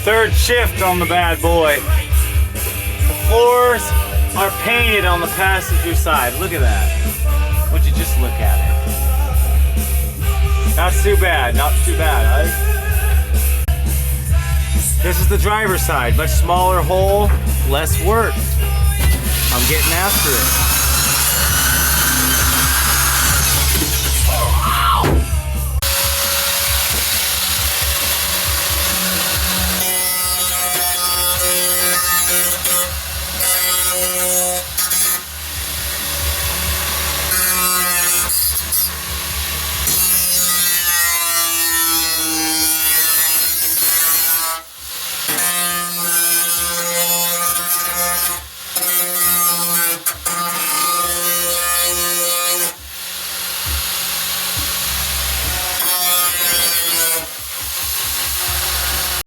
Third shift on the bad boy. The floors are painted on the passenger side. Look at that. Would you just look at it? Not too bad, not too bad, huh? This is the driver's side. Much smaller hole, less work. I'm getting after it.